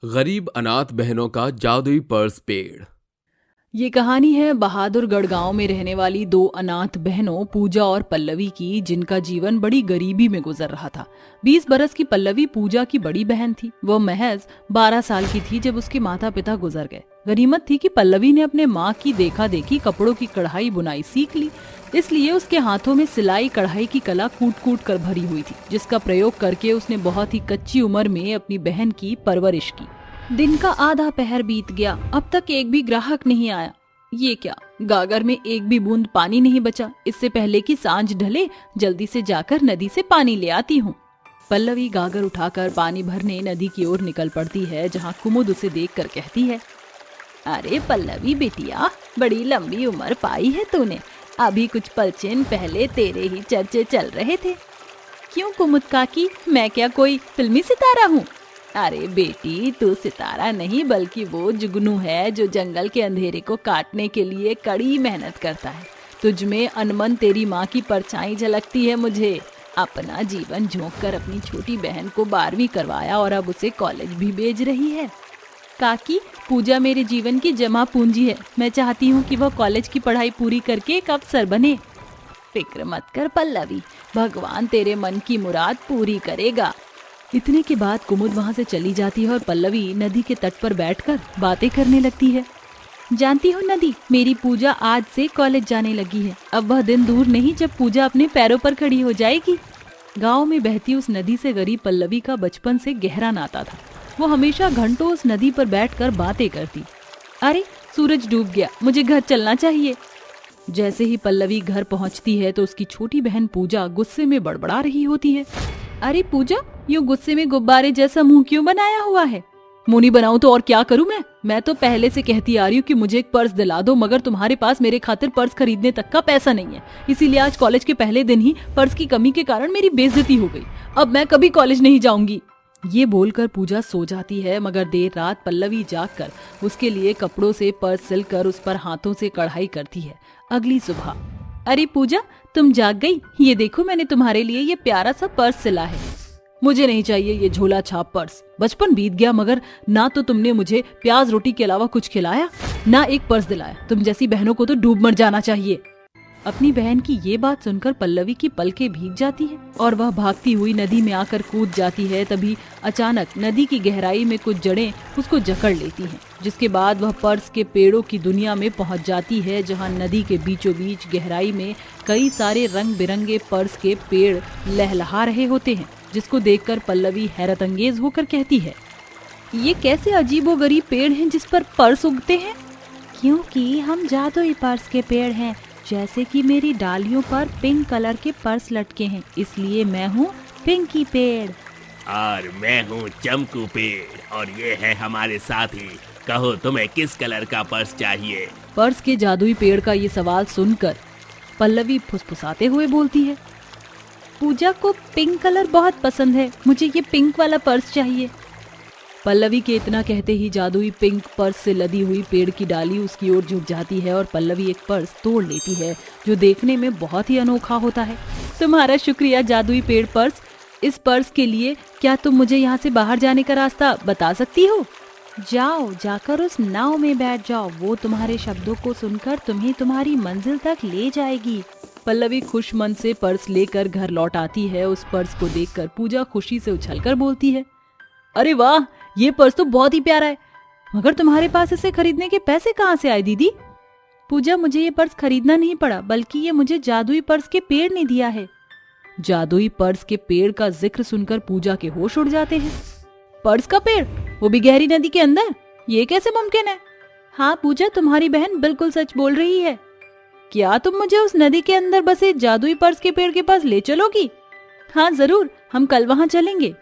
गरीब अनाथ बहनों का जादुई पर्स पेड़। ये कहानी है बहादुरगढ़ गांव में रहने वाली दो अनाथ बहनों पूजा और पल्लवी की, जिनका जीवन बड़ी गरीबी में गुजर रहा था। 20 बरस की पल्लवी पूजा की बड़ी बहन थी। वह महज 12 साल की थी जब उसके माता पिता गुजर गए। गनीमत थी कि पल्लवी ने अपने माँ की देखा देखी कपड़ों की कढ़ाई बुनाई सीख ली, इसलिए उसके हाथों में सिलाई कढ़ाई की कला कूट कूट कर भरी हुई थी, जिसका प्रयोग करके उसने बहुत ही कच्ची उम्र में अपनी बहन की परवरिश की। दिन का आधा पहर बीत गया, अब तक एक भी ग्राहक नहीं आया। ये क्या, गागर में एक भी बूंद पानी नहीं बचा। इससे पहले कि सांझ ढले जल्दी से जाकर नदी से पानी ले आती हूँ। पल्लवी गागर उठाकर पानी भरने नदी की ओर निकल पड़ती है, जहाँ कुमुद उसे देखकर कहती है, अरे पल्लवी बेटिया, बड़ी लंबी उम्र पाई है तूने। अभी कुछ पलचेन पहले तेरे ही चर्चे चल रहे थे। क्यों कुमुद काकी, मैं क्या कोई फिल्मी सितारा हूँ? अरे बेटी, तू सितारा नहीं बल्कि वो जुगनू है जो जंगल के अंधेरे को काटने के लिए कड़ी मेहनत करता है। तुझ में अनमन तेरी माँ की परछाई झलकती है मुझे। अपना जीवन झोंक कर अपनी छोटी बहन को 12वीं करवाया और अब उसे कॉलेज भी भेज रही है। काकी, पूजा मेरे जीवन की जमा पूंजी है। मैं चाहती हूँ कि वह कॉलेज की पढ़ाई पूरी करके एक अफसर बने। फिक्र मत कर पल्लवी, भगवान तेरे मन की मुराद पूरी करेगा। इतने के बाद कुमुद वहाँ से चली जाती है और पल्लवी नदी के तट पर बैठकर बातें करने लगती है। जानती हो नदी, मेरी पूजा आज से कॉलेज जाने लगी है। अब वह दिन दूर नहीं जब पूजा अपने पैरों पर खड़ी हो जाएगी। गांव में बहती उस नदी से गरीब पल्लवी का बचपन से गहरा नाता था। वो हमेशा घंटों उस नदी पर बैठकर बातें करती। अरे सूरज डूब गया, मुझे घर चलना चाहिए। जैसे ही पल्लवी घर पहुंचती है तो उसकी छोटी बहन पूजा गुस्से में बड़बड़ा रही होती है। अरे पूजा, यूं गुस्से में गुब्बारे जैसा मुंह क्यों बनाया हुआ है? मुंह नहीं बनाऊं तो और क्या करूं मैं तो पहले से कहती आ रही हूँ कि मुझे एक पर्स दिला दो, मगर तुम्हारे पास मेरे खातिर पर्स खरीदने तक का पैसा नहीं है। इसीलिए आज कॉलेज के पहले दिन ही पर्स की कमी के कारण मेरी बेइज्जती हो गई। अब मैं कभी कॉलेज नहीं जाऊंगी। ये बोलकर पूजा सो जाती है, मगर देर रात पल्लवी जागकर उसके लिए कपड़ों से पर्स सिलकर उस पर हाथों से कढ़ाई करती है। अगली सुबह, अरे पूजा, तुम जाग गई? ये देखो, मैंने तुम्हारे लिए ये प्यारा सा पर्स सिला है। मुझे नहीं चाहिए ये झोला छाप पर्स। बचपन बीत गया मगर ना तो तुमने मुझे प्याज रोटी के अलावा कुछ खिलाया, ना एक पर्स दिलाया। तुम जैसी बहनों को तो डूब मर जाना चाहिए। अपनी बहन की ये बात सुनकर पल्लवी की पलकें भीग जाती है और वह भागती हुई नदी में आकर कूद जाती है। तभी अचानक नदी की गहराई में कुछ जड़ें उसको जकड़ लेती हैं, जिसके बाद वह पर्स के पेड़ों की दुनिया में पहुंच जाती है, जहां नदी के बीचों बीच गहराई में कई सारे रंग बिरंगे पर्स के पेड़ लहलहा रहे होते हैं, जिसको देखकर पल्लवी हैरत अंगेज होकर कहती है, ये कैसे अजीबोगरीब पेड़ हैं जिस पर पर्स उगते हैं? क्योंकि हम जादुई पर्स के पेड़ हैं। जैसे कि मेरी डालियों पर पिंक कलर के पर्स लटके हैं, इसलिए मैं हूँ पिंकी पेड़। और मैं हूँ चमकू पेड़, और ये है हमारे साथी। कहो तुम्हें किस कलर का पर्स चाहिए? पर्स के जादुई पेड़ का ये सवाल सुनकर पल्लवी फुसफुसाते हुए बोलती है, पूजा को पिंक कलर बहुत पसंद है, मुझे ये पिंक वाला पर्स चाहिए। पल्लवी के इतना कहते ही जादुई पिंक पर्स से लदी हुई पेड़ की डाली उसकी ओर झुक जाती है और पल्लवी एक पर्स तोड़ लेती है, जो देखने में बहुत ही अनोखा होता है। तुम्हारा शुक्रिया जादुई पेड़ पर्स। इस पर्स के लिए क्या तुम मुझे यहाँ से बाहर जाने का रास्ता बता सकती हो? जाओ, जाकर उस नाव में बैठ जाओ, वो तुम्हारे शब्दों को सुनकर तुम्हें तुम्हारी मंजिल तक ले जाएगी। पल्लवी खुश मन से पर्स लेकर घर लौट आती है। उस पर्स को देखकर पूजा खुशी से उछलकर बोलती है, अरे वाह, ये पर्स तो बहुत ही प्यारा है, मगर तुम्हारे पास इसे खरीदने के पैसे कहाँ से आए दीदी? पूजा, मुझे ये पर्स खरीदना नहीं पड़ा, बल्कि ये मुझे जादुई पर्स के पेड़ ने दिया है। जादुई पर्स के पेड़ का जिक्र सुनकर पूजा के होश उड़ जाते हैं। पर्स का पेड़, वो भी गहरी नदी के अंदर? ये कैसे मुमकिन है? हाँ पूजा, तुम्हारी बहन बिल्कुल सच बोल रही है। क्या तुम मुझे उस नदी के अंदर बसे जादुई पर्स के पेड़ के पास ले चलोगी? हाँ जरूर, हम कल वहाँ चलेंगे।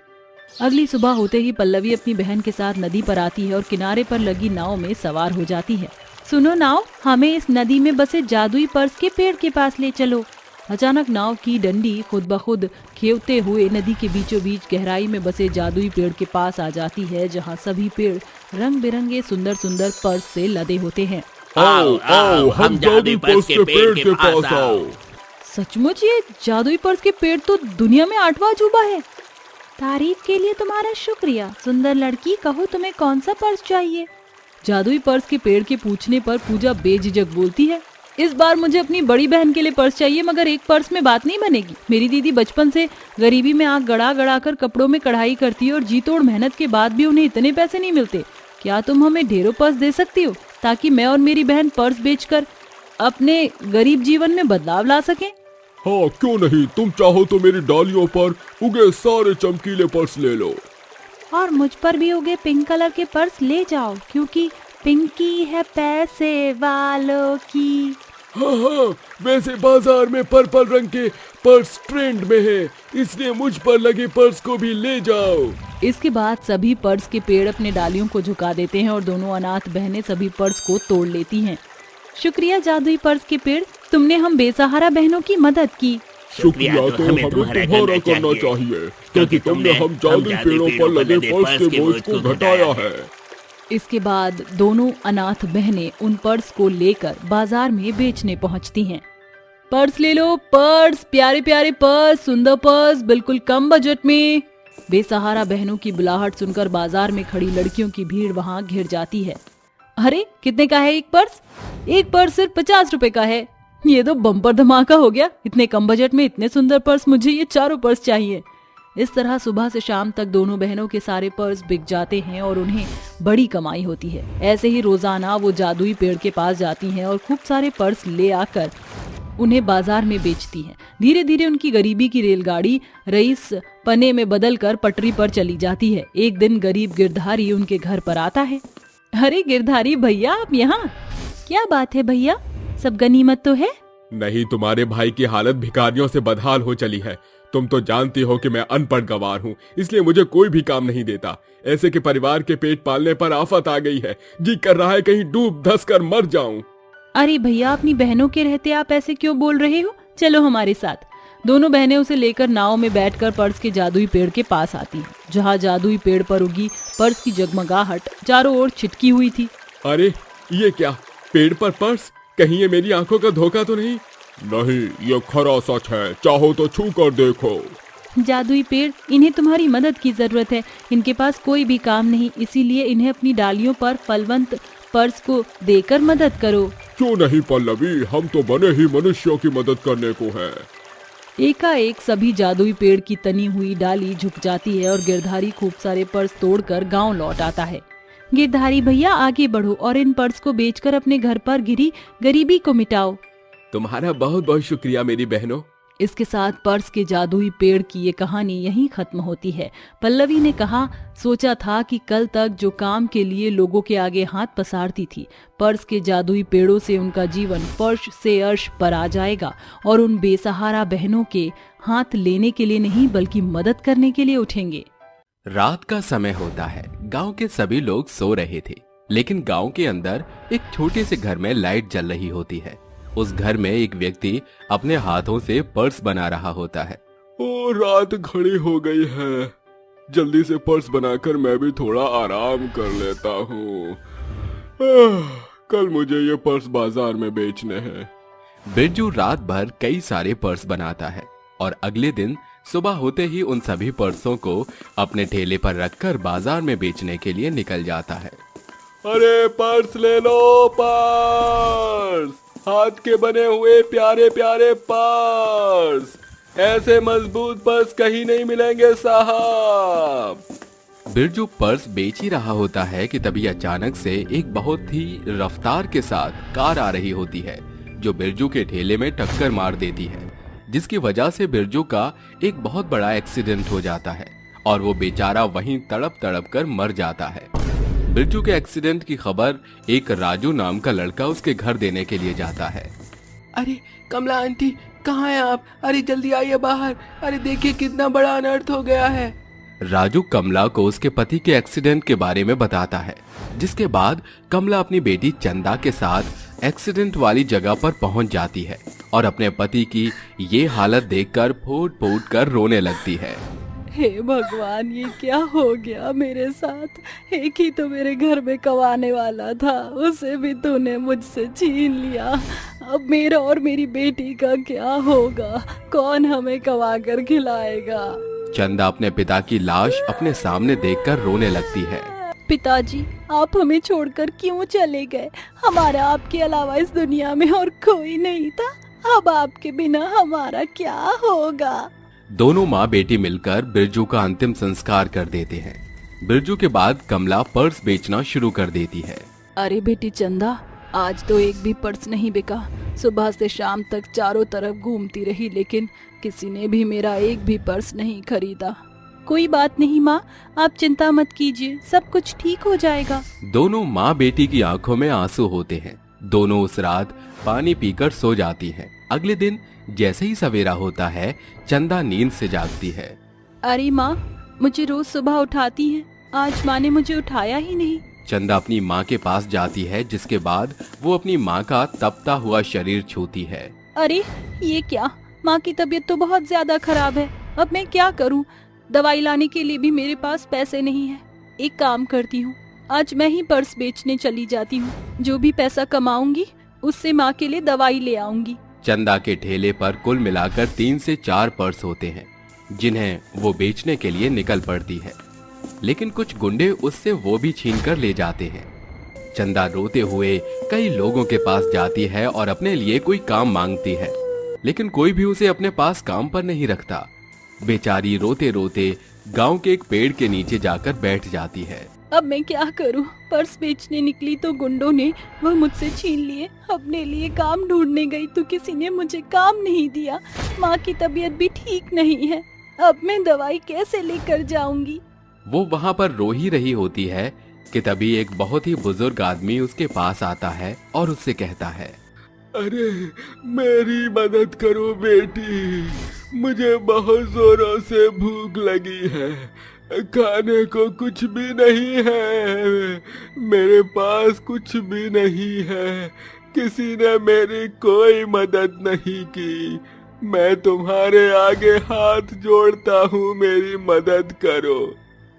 अगली सुबह होते ही पल्लवी अपनी बहन के साथ नदी पर आती है और किनारे पर लगी नाव में सवार हो जाती है। सुनो नाव, हमें इस नदी में बसे जादुई पर्स के पेड़ के पास ले चलो। अचानक नाव की डंडी खुद ब खुद खेवते हुए नदी के बीचों बीच गहराई में बसे जादुई पेड़ के पास आ जाती है, जहाँ सभी पेड़ रंग बिरंगे सुंदर सुंदर पर्स से लदे होते हैं। आओ आओ, हम जादुई पर्स के पेड़ के पास आओ। सचमुच ये जादुई पर्स के पेड़ तो दुनिया में 8वां अजूबा है। तारीफ के लिए तुम्हारा शुक्रिया। सुंदर लड़की, कहो तुम्हें कौन सा पर्स चाहिए? जादुई पर्स के पेड़ के पूछने पर पूजा बेझिझक बोलती है, इस बार मुझे अपनी बड़ी बहन के लिए पर्स चाहिए, मगर एक पर्स में बात नहीं बनेगी। मेरी दीदी बचपन से गरीबी में आग गड़ा गड़ा कर कपड़ों में कढ़ाई करती है और जी तोड़ मेहनत के बाद भी उन्हें इतने पैसे नहीं मिलते। क्या तुम हमें ढेरों पर्स दे सकती हो ताकि मैं और मेरी बहन पर्स बेचकर अपने गरीब जीवन में बदलाव ला सकें? हाँ, क्यों नहीं। तुम चाहो तो मेरी डालियों पर उगे सारे चमकीले पर्स ले लो। और मुझ पर भी उगे पिंक कलर के पर्स ले जाओ, क्योंकि पिंकी है पैसे वालों की। हाँ, वैसे बाजार में पर्पल रंग के पर्स ट्रेंड में है, इसलिए मुझ पर लगे पर्स को भी ले जाओ। इसके बाद सभी पर्स के पेड़ अपने डालियों को झुका देते हैं और दोनों अनाथ बहनें सभी पर्स को तोड़ लेती हैं। शुक्रिया जादुई पर्स के पेड़, तुमने हम बेसहारा बहनों की मदद की। शुक्रिया तो हमें तुम्हारा करना चाहिए, क्योंकि तुमने हम जादुई पेड़ों पर लगे पर्स के बोझ को घटाया है। इसके बाद दोनों अनाथ बहनें उन पर्स को लेकर बाजार में बेचने पहुंचती हैं। पर्स ले लो, पर्स, प्यारे प्यारे पर्स, सुंदर पर्स, बिल्कुल कम बजट में। बेसहारा बहनों की बुलाहट सुनकर बाजार में खड़ी लड़कियों की भीड़ वहां घिर जाती है। अरे कितने का है एक पर्स? एक पर्स सिर्फ 50 रुपए का है। ये तो बम्पर धमाका हो गया। इतने कम बजट में इतने सुंदर पर्स, मुझे ये चारों पर्स चाहिए। इस तरह सुबह से शाम तक दोनों बहनों के सारे पर्स बिक जाते हैं और उन्हें बड़ी कमाई होती है। ऐसे ही रोजाना वो जादुई पेड़ के पास जाती हैं और खूब सारे पर्स ले आकर उन्हें बाजार में बेचती हैं। धीरे धीरे उनकी गरीबी की रेलगाड़ी रईस पने में बदलकर पटरी पर चली जाती है। एक दिन गरीब गिरधारी उनके घर पर आता है। अरे गिरधारी भैया, आप यहाँ? क्या बात है भैया, सब गनीमत तो है? नहीं, तुम्हारे भाई की हालत भिखारियों से बदहाल हो चली है। तुम तो जानती हो कि मैं अनपढ़ गवार हूँ, इसलिए मुझे कोई भी काम नहीं देता। ऐसे के परिवार के पेट पालने पर आफत आ गई है। जी कर रहा है कहीं डूब धंस कर मर जाऊं। अरे भैया, अपनी बहनों के रहते आप ऐसे क्यों बोल रहे हो? चलो हमारे साथ। दोनों बहनें उसे लेकर नाव में बैठकर पर्स के जादुई पेड़ के पास आती हैं, जहाँ जादुई पेड़ पर उगी पर्स की जगमगाहट चारों ओर छिटकी हुई थी। अरे ये क्या, पेड़ पर पर्स? कहीं ये मेरी आंखों का धोखा तो नहीं? नहीं, ये खरा सच है, चाहो तो छू कर देखो। जादुई पेड़, इन्हें तुम्हारी मदद की जरूरत है। इनके पास कोई भी काम नहीं, इसीलिए इन्हें अपनी डालियों पर फलवंत पर्स को देकर मदद करो। क्यों नहीं पल्लवी, हम तो बने ही मनुष्यों की मदद करने को हैं। एकाएक सभी जादुई पेड़ की तनी हुई डाली झुक जाती है और गिरधारी खूब सारे पर्स तोड़कर गांव लौट आता है। गिरधारी भैया, आगे बढ़ो और इन पर्स को बेचकर अपने घर पर गिरी गरीबी को मिटाओ। तुम्हारा बहुत बहुत शुक्रिया मेरी बहनों। इसके साथ पर्स के जादुई पेड़ की ये कहानी यहीं खत्म होती है। पल्लवी ने कहा, सोचा था कि कल तक जो काम के लिए लोगों के आगे हाथ पसारती थी, पर्स के जादुई पेड़ों से उनका जीवन फर्श से अर्श पर आ जाएगा और उन बेसहारा बहनों के हाथ लेने के लिए नहीं बल्कि मदद करने के लिए उठेंगे। रात का समय होता है। गांव के सभी लोग सो रहे थे, लेकिन गांव के अंदर एक छोटे से घर में लाइट जल रही होती है। उस घर में एक व्यक्ति अपने हाथों से पर्स बना रहा होता है। ओ, रात घड़ी हो गई है, जल्दी से पर्स बनाकर मैं भी थोड़ा आराम कर लेता हूँ। कल मुझे ये पर्स बाजार में बेचने हैं। बिरजू रात भर कई सारे पर्स बनाता है और अगले दिन सुबह होते ही उन सभी पर्सों को अपने ठेले पर रखकर बाजार में बेचने के लिए निकल जाता है। अरे पर्स ले लो, पर्स, हाथ के बने हुए प्यारे प्यारे पर्स। ऐसे मजबूत पर्स कहीं नहीं मिलेंगे साहब। बिरजू पर्स बेच ही रहा होता है कि तभी अचानक से एक बहुत ही रफ्तार के साथ कार आ रही होती है, जो बिरजू के ठेले में टक्कर मार देती है, जिसकी वजह से बिरजू का एक बहुत बड़ा एक्सीडेंट हो जाता है और वो बेचारा वहीं तड़प तड़प कर मर जाता है। बिरजू के एक्सीडेंट की खबर एक राजू नाम का लड़का उसके घर देने के लिए जाता है। अरे कमला आंटी, कहाँ हैं आप? अरे जल्दी आइए बाहर। अरे देखिए कितना बड़ा अनर्थ हो गया है। राजू कमला को उसके पति के एक्सीडेंट के बारे में बताता है, जिसके बाद कमला अपनी बेटी चंदा के साथ एक्सीडेंट वाली जगह पर पहुंच जाती है और अपने पति की ये हालत देखकर फूट फूट कर रोने लगती है। हे भगवान, ये क्या हो गया मेरे साथ? एक ही तो मेरे घर में कमाने वाला था, उसे भी तूने मुझसे छीन लिया। अब मेरा और मेरी बेटी का क्या होगा? कौन हमें कमा कर खिलाएगा? चंदा अपने पिता की लाश अपने सामने देखकर रोने लगती है। पिताजी, आप हमें छोड़कर क्यों चले गए? हमारा आपके अलावा इस दुनिया में और कोई नहीं था। अब आपके बिना हमारा क्या होगा? दोनों माँ बेटी मिलकर बिरजू का अंतिम संस्कार कर देते हैं। बिरजू के बाद कमला पर्स बेचना शुरू कर देती है। अरे बेटी चंदा, आज तो एक भी पर्स नहीं बिका। सुबह से शाम तक चारों तरफ घूमती रही, लेकिन किसी ने भी मेरा एक भी पर्स नहीं खरीदा। कोई बात नहीं माँ, आप चिंता मत कीजिए, सब कुछ ठीक हो जाएगा। दोनों माँ बेटी की आंखों में आंसू होते हैं। दोनों उस रात पानी पीकर सो जाती हैं। अगले दिन जैसे ही सवेरा होता है, चंदा नींद से जागती है। अरे माँ, मुझे रोज सुबह उठाती हैं, आज माँ ने मुझे उठाया ही नहीं। चंदा अपनी माँ के पास जाती है, जिसके बाद वो अपनी माँ का तपता हुआ शरीर छूती है। अरे ये क्या? माँ की तबीयत तो बहुत ज्यादा खराब है। अब मैं क्या करूँ? दवाई लाने के लिए भी मेरे पास पैसे नहीं है। एक काम करती हूँ, आज मैं ही पर्स बेचने चली जाती हूँ। जो भी पैसा कमाऊंगी उससे माँ के लिए दवाई ले आऊंगी। चंदा के ठेले पर कुल मिलाकर 3 से 4 पर्स होते हैं, जिन्हें वो बेचने के लिए निकल पड़ती है। लेकिन कुछ गुंडे उससे वो भी छीन कर ले जाते हैं। चंदा रोते हुए कई लोगों के पास जाती है और अपने लिए कोई काम मांगती है, लेकिन कोई भी उसे अपने पास काम पर नहीं रखता। बेचारी रोते रोते गांव के एक पेड़ के नीचे जाकर बैठ जाती है। अब मैं क्या करूं? पर्स बेचने निकली तो गुंडों ने वह मुझसे छीन लिए। अपने लिए काम ढूंढने गई तो किसी ने मुझे काम नहीं दिया। माँ की तबीयत भी ठीक नहीं है। अब मैं दवाई कैसे लेकर जाऊंगी? वो वहाँ पर रो ही रही होती है कि तभी एक बहुत ही बुजुर्ग आदमी उसके पास आता है और उससे कहता है, अरे मेरी मदद करो बेटी, मुझे बहुत जोरों से भूख लगी है, खाने को कुछ भी नहीं है, मेरे पास कुछ भी नहीं है, किसी ने मेरी कोई मदद नहीं की, मैं तुम्हारे आगे हाथ जोड़ता हूँ, मेरी मदद करो,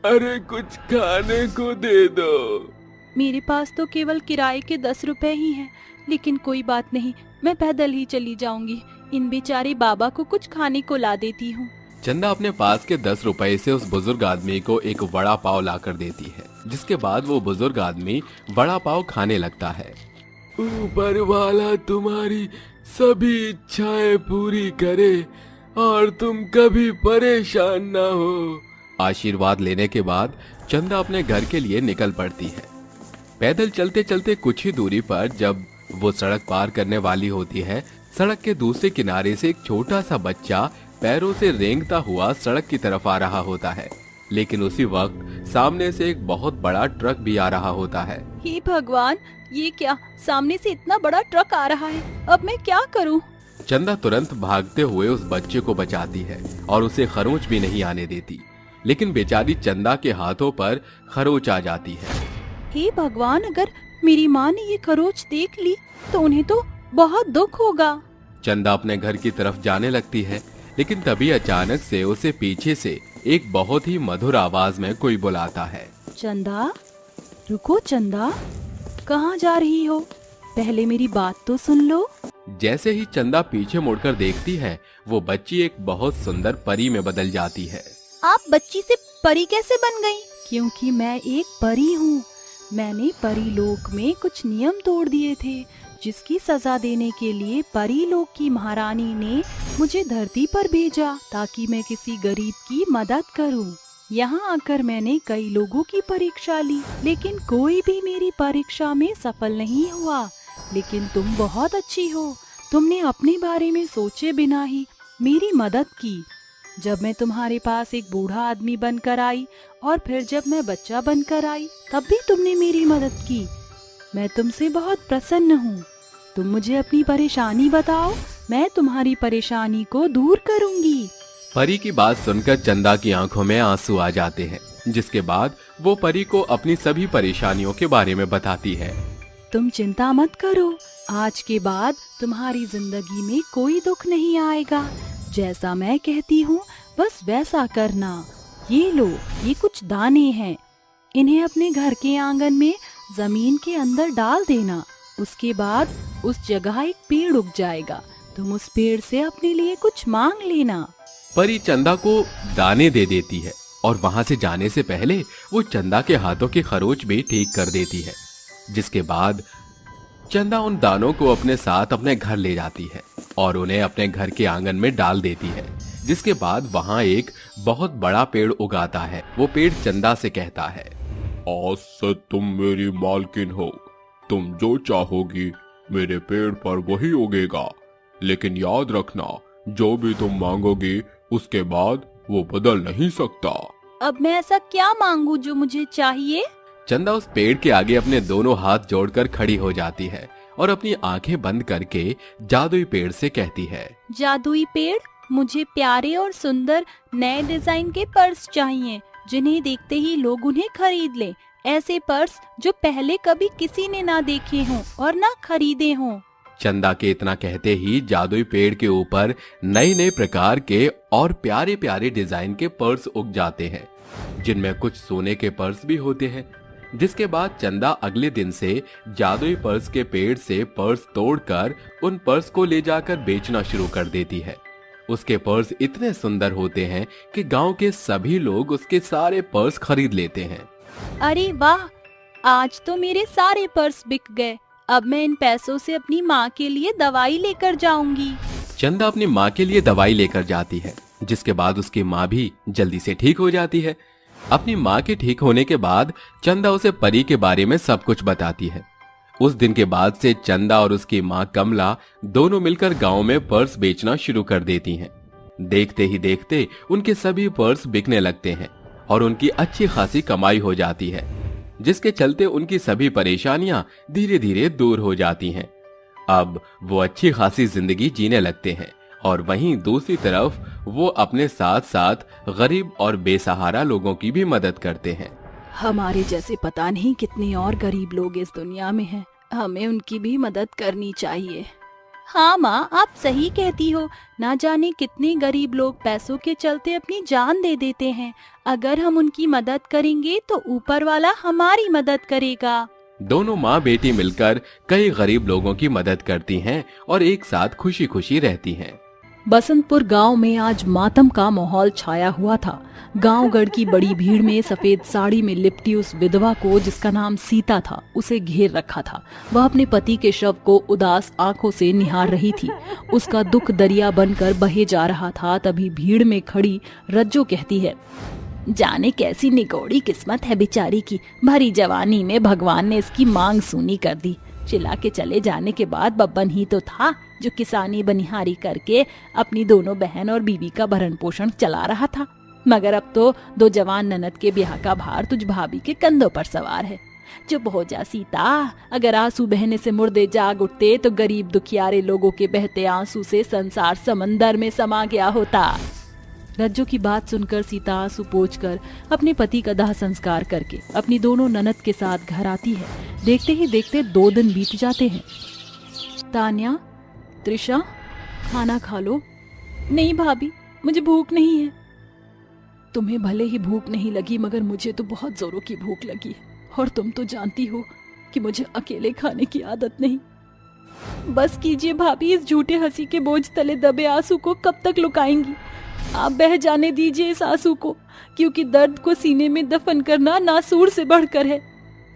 अरे कुछ खाने को दे दो। मेरे पास तो केवल किराए के 10 रुपए ही हैं, लेकिन कोई बात नहीं, मैं पैदल ही चली जाऊंगी। इन बेचारे बाबा को कुछ खाने को ला देती हूँ। चंदा अपने पास के 10 रुपए से उस बुजुर्ग आदमी को एक वड़ा पाव ला कर देती है, जिसके बाद वो बुजुर्ग आदमी वड़ा पाव खाने लगता है। ऊपर वाला तुम्हारी सभी इच्छाएं पूरी करे और तुम कभी परेशान ना हो। आशीर्वाद लेने के बाद चंदा अपने घर के लिए निकल पड़ती है। पैदल चलते चलते कुछ ही दूरी पर जब वो सड़क पार करने वाली होती है, सड़क के दूसरे किनारे से एक छोटा सा बच्चा पैरों से रेंगता हुआ सड़क की तरफ आ रहा होता है। लेकिन उसी वक्त सामने से एक बहुत बड़ा ट्रक भी आ रहा होता है। हे भगवान, ये क्या? सामने से इतना बड़ा ट्रक आ रहा है, अब मैं क्या करूं? चंदा तुरंत भागते हुए उस बच्चे को बचाती है और उसे खरोंच भी नहीं आने देती, लेकिन बेचारी चंदा के हाथों पर खरोंच आ जाती है। हे भगवान, अगर मेरी माँ ने ये खरोच देख ली तो उन्हें तो बहुत दुख होगा। चंदा अपने घर की तरफ जाने लगती है, लेकिन तभी अचानक से उसे पीछे से एक बहुत ही मधुर आवाज में कोई बुलाता है। चंदा, रुको चंदा, कहाँ जा रही हो? पहले मेरी बात तो सुन लो। जैसे ही चंदा पीछे मुड़कर देखती है, वो बच्ची एक बहुत सुंदर परी में बदल जाती है। आप बच्ची से परी कैसे बन गई? क्योंकि मैं एक परी हूँ। मैंने परी लोक में कुछ नियम तोड़ दिए थे, जिसकी सजा देने के लिए परी लोक की महारानी ने मुझे धरती पर भेजा ताकि मैं किसी गरीब की मदद करूं। यहाँ आकर मैंने कई लोगों की परीक्षा ली, लेकिन कोई भी मेरी परीक्षा में सफल नहीं हुआ। लेकिन तुम बहुत अच्छी हो, तुमने अपने बारे में सोचे बिना ही मेरी मदद की। जब मैं तुम्हारे पास एक बूढ़ा आदमी बनकर आई और फिर जब मैं बच्चा बनकर आई, तब भी तुमने मेरी मदद की। मैं तुमसे बहुत प्रसन्न हूँ। तुम मुझे अपनी परेशानी बताओ, मैं तुम्हारी परेशानी को दूर करूँगी। परी की बात सुनकर चंदा की आंखों में आंसू आ जाते हैं, जिसके बाद वो परी को अपनी सभी परेशानियों के बारे में बताती है। तुम चिंता मत करो, आज के बाद तुम्हारी जिंदगी में कोई दुख नहीं आएगा। जैसा मैं कहती हूँ बस वैसा करना। ये लो, ये कुछ दाने हैं, इन्हें अपने घर के आंगन में जमीन के अंदर डाल देना। उसके बाद उस जगह एक पेड़ उग जाएगा, तुम उस पेड़ से अपने लिए कुछ मांग लेना। परी चंदा को दाने दे देती है और वहां से जाने से पहले वो चंदा के हाथों की खरोच भी ठीक कर देती है। जिसके बाद चंदा उन दानों को अपने साथ अपने घर ले जाती है और उन्हें अपने घर के आंगन में डाल देती है। जिसके बाद वहां एक बहुत बड़ा पेड़ उगाता है। वो पेड़ चंदा से कहता है, आज से तुम मेरी मालकिन हो। तुम जो चाहोगी मेरे पेड़ पर वही उगेगा, लेकिन याद रखना जो भी तुम मांगोगी उसके बाद वो बदल नहीं सकता। अब मैं ऐसा क्या मांगू जो मुझे चाहिए? चंदा उस पेड़ के आगे अपने दोनों हाथ जोड़कर खड़ी हो जाती है और अपनी आंखें बंद करके जादुई पेड़ से कहती है, जादुई पेड़, मुझे प्यारे और सुंदर नए डिजाइन के पर्स चाहिए जिन्हें देखते ही लोग उन्हें खरीद लें। ऐसे पर्स जो पहले कभी किसी ने ना देखे हों और ना खरीदे हों। चंदा के इतना कहते ही जादुई पेड़ के ऊपर नए नए प्रकार के और प्यारे प्यारे डिजाइन के पर्स उग जाते हैं, जिनमें कुछ सोने के पर्स भी होते हैं। जिसके बाद चंदा अगले दिन से जादुई पर्स के पेड़ से पर्स तोड़कर उन पर्स को ले जाकर बेचना शुरू कर देती है। उसके पर्स इतने सुंदर होते हैं कि गांव के सभी लोग उसके सारे पर्स खरीद लेते हैं। अरे वाह, आज तो मेरे सारे पर्स बिक गए। अब मैं इन पैसों से अपनी माँ के लिए दवाई लेकर जाऊंगी। चंदा अपनी माँ के लिए दवाई लेकर जाती है, जिसके बाद उसकी माँ भी जल्दी से ठीक हो जाती है। अपनी माँ के ठीक होने के बाद चंदा उसे परी के बारे में सब कुछ बताती है। उस दिन के बाद से चंदा और उसकी माँ कमला दोनों मिलकर गांव में पर्स बेचना शुरू कर देती हैं। देखते ही देखते उनके सभी पर्स बिकने लगते हैं और उनकी अच्छी खासी कमाई हो जाती है, जिसके चलते उनकी सभी परेशानियां धीरे धीरे दूर हो जाती हैं। अब वो अच्छी खासी जिंदगी जीने लगते हैं और वहीं दूसरी तरफ वो अपने साथ साथ गरीब और बेसहारा लोगों की भी मदद करते हैं। हमारे जैसे पता नहीं कितने और गरीब लोग इस दुनिया में हैं। हमें उनकी भी मदद करनी चाहिए। हाँ माँ, आप सही कहती हो। ना जाने कितने गरीब लोग पैसों के चलते अपनी जान दे देते हैं। अगर हम उनकी मदद करेंगे तो ऊपर वाला हमारी मदद करेगा। दोनों माँ बेटी मिलकर कई गरीब लोगों की मदद करती हैं और एक साथ खुशी खुशी रहती हैं। बसंतपुर गांव में आज मातम का माहौल छाया हुआ था। गांव गढ़ की बड़ी भीड़ में सफेद साड़ी में लिपटी उस विधवा को, जिसका नाम सीता था, उसे घेर रखा था। वह अपने पति के शव को उदास आंखों से निहार रही थी। उसका दुख दरिया बनकर बहे जा रहा था। तभी भीड़ में खड़ी रज्जो कहती है, जाने कैसी निगोड़ी किस्मत है बेचारी की। भरी जवानी में भगवान ने इसकी मांग सूनी कर दी। चिल्ला के चले जाने के बाद बब्बन ही तो था जो किसानी बनिहारी करके अपनी दोनों बहन और बीवी का भरण पोषण चला रहा था। मगर अब तो दो जवान ननद के ब्याह का भार तुझ भाभी के कंधों पर सवार है। चुप हो जा सीता, अगर आंसू बहने से मुर्दे जाग उठते तो गरीब दुखियारे लोगों के बहते आंसू से संसार समंदर में समा गया होता। रज्जो की बात सुनकर सीता आंसू पोंछकर अपने पति का दाह संस्कार करके अपनी दोनों ननद के साथ घर आती है। देखते ही देखते 2 दिन बीत जाते हैं। तान्या, त्रिशा, खाना खा लो। नहीं भाभी, मुझे भूख नहीं है। तुम्हें भले ही भूख नहीं लगी, मगर मुझे तो बहुत जोरों की भूख लगी है। और तुम तो जानती हो कि मुझे अकेले खाने की आदत नहीं। बस कीजिए भाभी, इस झूठे हंसी के बोझ तले दबे आंसू को कब तक लुकाएंगी? आप बह जाने दीजिए इस आंसू को, क्योंकि दर्द को सीने में दफन करना नासूर से बढ़कर है।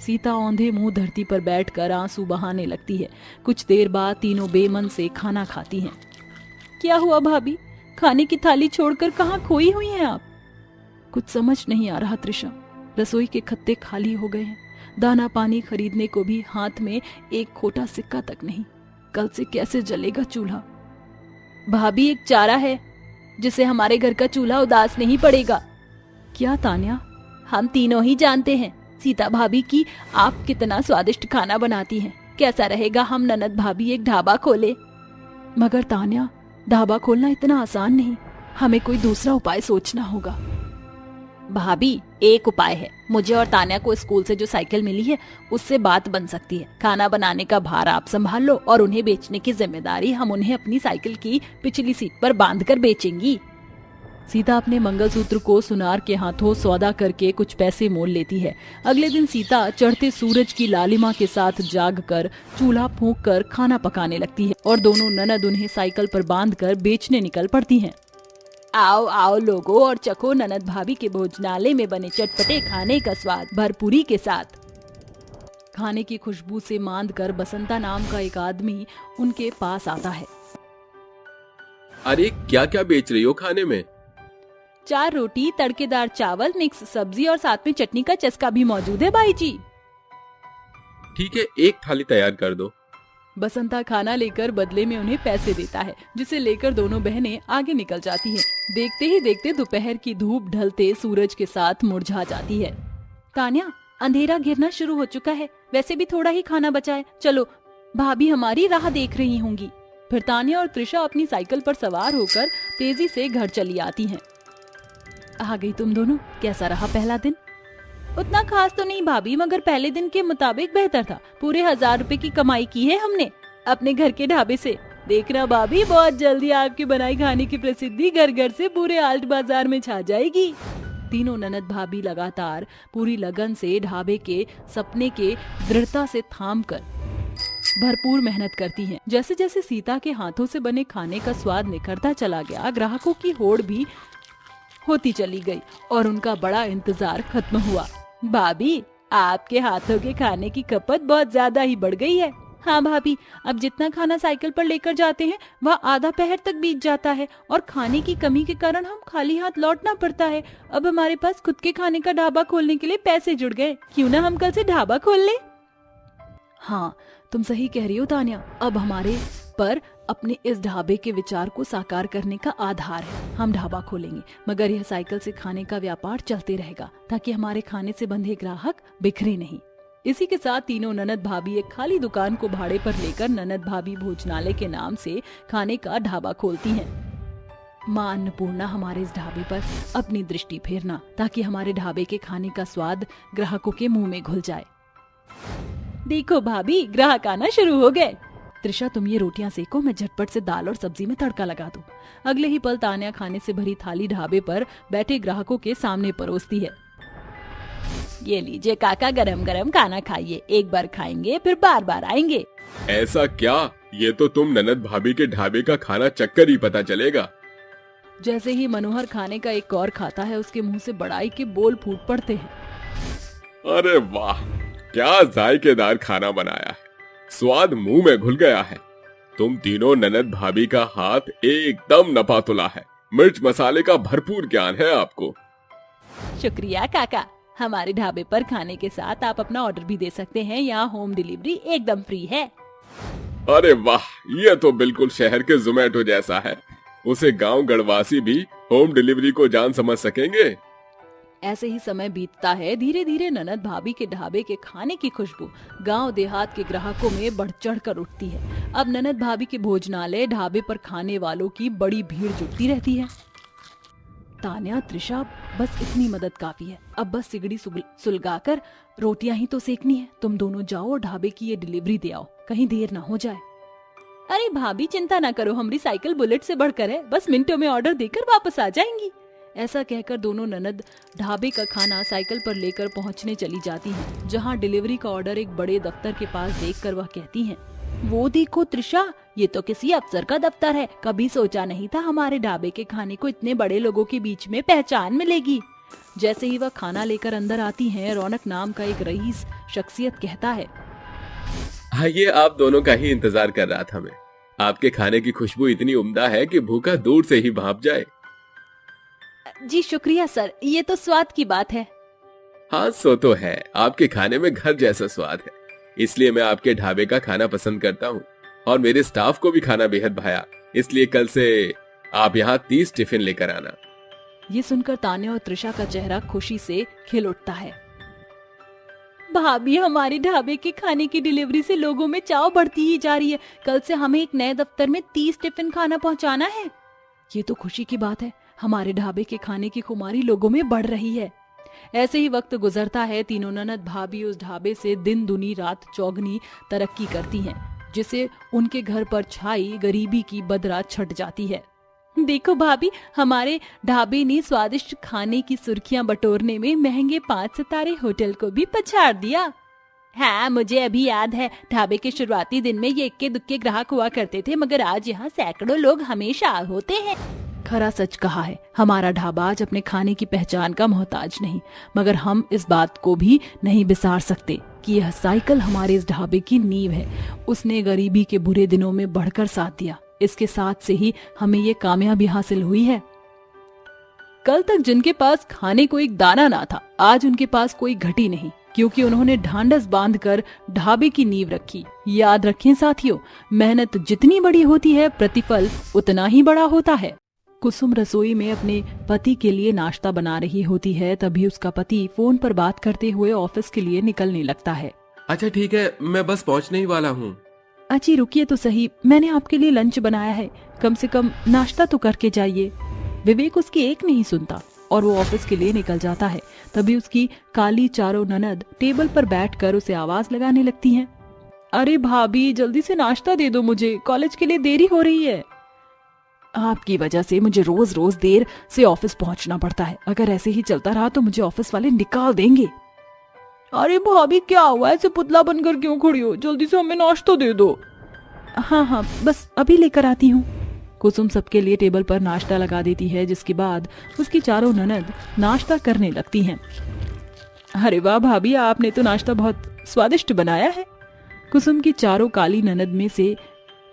सीता औंधे मुंह धरती पर बैठकर आंसू बहाने लगती है। कुछ देर बाद तीनों बेमन से खाना खाती हैं। क्या हुआ भाभी, खाने की थाली छोड़कर कहाँ खोई हुई हैं आप? कुछ समझ नहीं आ रहा त्रिशा। रसोई के खत्ते खाली हो गए हैं। दाना पानी खरीदने को भी हाथ में एक खोटा सिक्का तक नहीं। कल से कैसे जलेगा चूल्हा? भाभी, एक चारा है जिसे हमारे घर का चूल्हा उदास नहीं पड़ेगा। क्या तान्या? हम तीनों ही जानते हैं सीता भाभी की आप कितना स्वादिष्ट खाना बनाती हैं। कैसा रहेगा हम ननद भाभी एक ढाबा खोले? मगर तान्या, ढाबा खोलना इतना आसान नहीं। हमें कोई दूसरा उपाय सोचना होगा। भाभी, एक उपाय है। मुझे और तान्या को स्कूल से जो साइकिल मिली है उससे बात बन सकती है। खाना बनाने का भार आप संभाल लो और उन्हें बेचने की जिम्मेदारी हम उन्हें अपनी साइकिल की पिछली सीट पर बांधकर बेचेंगी। सीता अपने मंगलसूत्र को सुनार के हाथों सौदा करके कुछ पैसे मोल लेती है। अगले दिन सीता चढ़ते सूरज की लालिमा के साथ जागकर चूल्हा फूंककर खाना पकाने लगती है और दोनों ननद उन्हें साइकिल पर बांधकर बेचने निकल पड़ती हैं। आओ आओ लोगों और चखो ननद भाभी के भोजनालय में बने चटपटे खाने का स्वाद भरपूरी के साथ। खाने की खुशबू से मांद कर बसंता नाम का एक आदमी उनके पास आता है। अरे क्या क्या बेच रही हो खाने में? 4 रोटी, तड़केदार चावल, मिक्स सब्जी और साथ में चटनी का चस्का भी मौजूद है भाई जी। ठीक है, एक थाली तैयार कर दो। बसंता खाना लेकर बदले में उन्हें पैसे देता है, जिसे लेकर दोनों बहनें आगे निकल जाती हैं। देखते ही देखते दोपहर की धूप ढलते सूरज के साथ मुरझा जाती है। तान्या, अंधेरा घिरना शुरू हो चुका है, वैसे भी थोड़ा ही खाना बचा है, चलो भाभी हमारी राह देख रही होंगी। फिर तान्या और त्रिशा अपनी साइकिल पर सवार होकर तेजी से घर चली आती हैं। आ गई तुम दोनों, कैसा रहा पहला दिन? उतना खास तो नहीं भाभी, मगर पहले दिन के मुताबिक बेहतर था। पूरे 1000 रुपए की कमाई की है हमने अपने घर के ढाबे से। देखना भाभी, बहुत जल्दी आपकी बनाई खाने की प्रसिद्धि घर घर से पूरे आल्ट बाजार में छा जाएगी। तीनों ननद भाभी लगातार पूरी लगन से ढाबे के सपने के दृढ़ता से थाम कर भरपूर मेहनत करती हैं। जैसे जैसे सीता के हाथों से बने खाने का स्वाद निखरता चला गया, ग्राहकों की होड़ भी होती चली गई और उनका बड़ा इंतजार खत्म हुआ। भाभी, आपके हाथों के खाने की खपत बहुत ज्यादा ही बढ़ गई है। हाँ भाभी, अब जितना खाना साइकिल पर लेकर जाते हैं वह आधा पहर तक बीत जाता है और खाने की कमी के कारण हम खाली हाथ लौटना पड़ता है। अब हमारे पास खुद के खाने का ढाबा खोलने के लिए पैसे जुड़ गए, क्यों ना हम कल से ढाबा खोल लें? हाँ, तुम सही कह रही हो तान्या। अब हमारे पर अपने इस ढाबे के विचार को साकार करने का आधार है। हम ढाबा खोलेंगे, मगर यह साइकिल से खाने का व्यापार चलते रहेगा ताकि हमारे खाने से बंधे ग्राहक बिखरे नहीं। इसी के साथ तीनों ननद भाभी एक खाली दुकान को भाड़े पर लेकर ननद भाभी भोजनालय के नाम से खाने का ढाबा खोलती हैं। मां अन्नपूर्णा, हमारे इस ढाबे पर अपनी दृष्टि फेरना ताकि हमारे ढाबे के खाने का स्वाद ग्राहकों के मुंह में घुल जाए। देखो भाभी, ग्राहक आना शुरू हो गए। त्रिशा, तुम ये रोटियां सेको, मैं झटपट से दाल और सब्जी में तड़का लगा दूं। अगले ही पल तान्या खाने से भरी थाली ढाबे पर बैठे ग्राहकों के सामने परोसती है। ये लीजिए काका, गरम गरम खाना खाइए, एक बार खाएंगे फिर बार बार आएंगे। ऐसा क्या? ये तो तुम ननद भाभी के ढाबे का खाना चक्कर ही पता चलेगा। जैसे ही मनोहर खाने का एक और खाता है, उसके मुंह से बड़ाई के बोल फूट पड़ते हैं। अरे वाह, क्या जायकेदार खाना बनाया है, स्वाद मुंह में घुल गया है। तुम तीनों ननद भाभी का हाथ एकदम नपातुला है, मिर्च मसाले का भरपूर ज्ञान है आपको। शुक्रिया काका। हमारे ढाबे पर खाने के साथ आप अपना ऑर्डर भी दे सकते हैं, यहाँ होम डिलीवरी एकदम फ्री है। अरे वाह, ये तो बिल्कुल शहर के जोमेटो जैसा है। उसे गांव गढ़वासी भी होम डिलीवरी को जान समझ सकेंगे। ऐसे ही समय बीतता है। धीरे धीरे ननद भाभी के ढाबे के खाने की खुशबू गांव देहात के ग्राहकों में बढ़ चढ़ कर उठती है। अब ननद भाभी के भोजनालय ढाबे पर खाने वालों की बड़ी भीड़ जुटती रहती है। तान्या, त्रिशा, बस इतनी मदद काफी है। अब बस सिगड़ी सुलगाकर रोटियां ही तो सेकनी है। तुम दोनों जाओ और ढाबे की ये डिलीवरी दे आओ, कहीं देर ना हो जाए। अरे भाभी, चिंता ना करो, हमारी साइकिल बुलेट से बढ़कर है, बस मिनटों में ऑर्डर देकर वापस आ जाएंगी। ऐसा कहकर दोनों ननद ढाबे का खाना साइकिल पर लेकर पहुंचने चली जाती हैं, जहां डिलीवरी का ऑर्डर एक बड़े दफ्तर के पास देखकर वह कहती हैं, वो देखो त्रिशा, ये तो किसी अफसर का दफ्तर है। कभी सोचा नहीं था हमारे ढाबे के खाने को इतने बड़े लोगों के बीच में पहचान मिलेगी। जैसे ही वह खाना लेकर अंदर आती हैं, रौनक नाम का एक रईस शख्सियत कहता है, ये आप दोनों का ही इंतजार कर रहा था मैं। आपके खाने की खुशबू इतनी उम्दा है कि भूखा दूर से ही भाप जाए। जी शुक्रिया सर, ये तो स्वाद की बात है। हाँ, सो तो है, आपके खाने में घर जैसा स्वाद है, इसलिए मैं आपके ढाबे का खाना पसंद करता हूँ। और मेरे स्टाफ को भी खाना बेहद भाया, इसलिए कल से आप यहाँ 30 टिफिन लेकर आना। ये सुनकर तान्या और त्रिशा का चेहरा खुशी से खिल उठता है। भाभी, हमारे ढाबे के खाने की डिलीवरी से लोगों में चाव बढ़ती ही जा रही है। कल से हमें एक नए दफ्तर में 30 टिफिन खाना पहुँचाना है। ये तो खुशी की बात है, हमारे ढाबे के खाने की खुमारी लोगों में बढ़ रही है। ऐसे ही वक्त गुजरता है। तीनों ननद भाभी उस ढाबे से दिन दुनी रात चौगनी तरक्की करती हैं, जिसे उनके घर पर छाई गरीबी की बदरा छट जाती है। देखो भाभी, हमारे ढाबे ने स्वादिष्ट खाने की सुर्खियां बटोरने में महंगे 5 सितारे होटल को भी पछाड़ दिया। हाँ, मुझे अभी याद है, ढाबे के शुरुआती दिन में ये इक्के दुक्के ग्राहक हुआ करते थे, मगर आज यहाँ सैकड़ों लोग हमेशा होते हैं। खरा सच कहा है, हमारा ढाबा आज अपने खाने की पहचान का मोहताज नहीं, मगर हम इस बात को भी नहीं बिसार सकते कि यह साइकिल हमारे इस ढाबे की नींव है। उसने गरीबी के बुरे दिनों में बढ़कर साथ दिया, इसके साथ से ही हमें ये कामयाबी हासिल हुई है। कल तक जिनके पास खाने को एक दाना ना था, आज उनके पास कोई घटी नहीं, क्योंकि उन्होंने ढांढस बांधकर ढाबे की नींव रखी। याद रखें साथियों, मेहनत जितनी बड़ी होती है, प्रतिफल उतना ही बड़ा होता है। कुसुम रसोई में अपने पति के लिए नाश्ता बना रही होती है, तभी उसका पति फोन पर बात करते हुए ऑफिस के लिए निकलने लगता है। अच्छा ठीक है, मैं बस पहुंचने ही वाला हूँ। अजी रुकिए तो सही, मैंने आपके लिए लंच बनाया है, कम से कम नाश्ता तो करके जाइए। विवेक उसकी एक नहीं सुनता और वो ऑफिस के लिए निकल जाता है। तभी उसकी काली चारों ननद टेबल पर बैठकर उसे आवाज लगाने लगती हैं। अरे भाभी, जल्दी से नाश्ता दे दो, मुझे कॉलेज के लिए देरी हो रही है। आपकी वजह से मुझे रोज रोज देर से ऑफिस पहुंचना पड़ता है, अगर ऐसे ही चलता रहा तो मुझे ऑफिस वाले निकाल देंगे। अरे भाभी क्या हुआ, ऐसे पुतला बनकर क्यों खड़ी हो, जल्दी से हमें नाश्ता दे दो। हाँ, बस अभी लेकर आती हूँ। कुसुम सबके लिए टेबल पर नाश्ता लगा देती है, जिसके बाद उसकी चारों ननद नाश्ता करने लगती हैं। अरे वाह भाभी, आपने तो नाश्ता बहुत स्वादिष्ट बनाया है। कुसुम की चारों काली ननद में से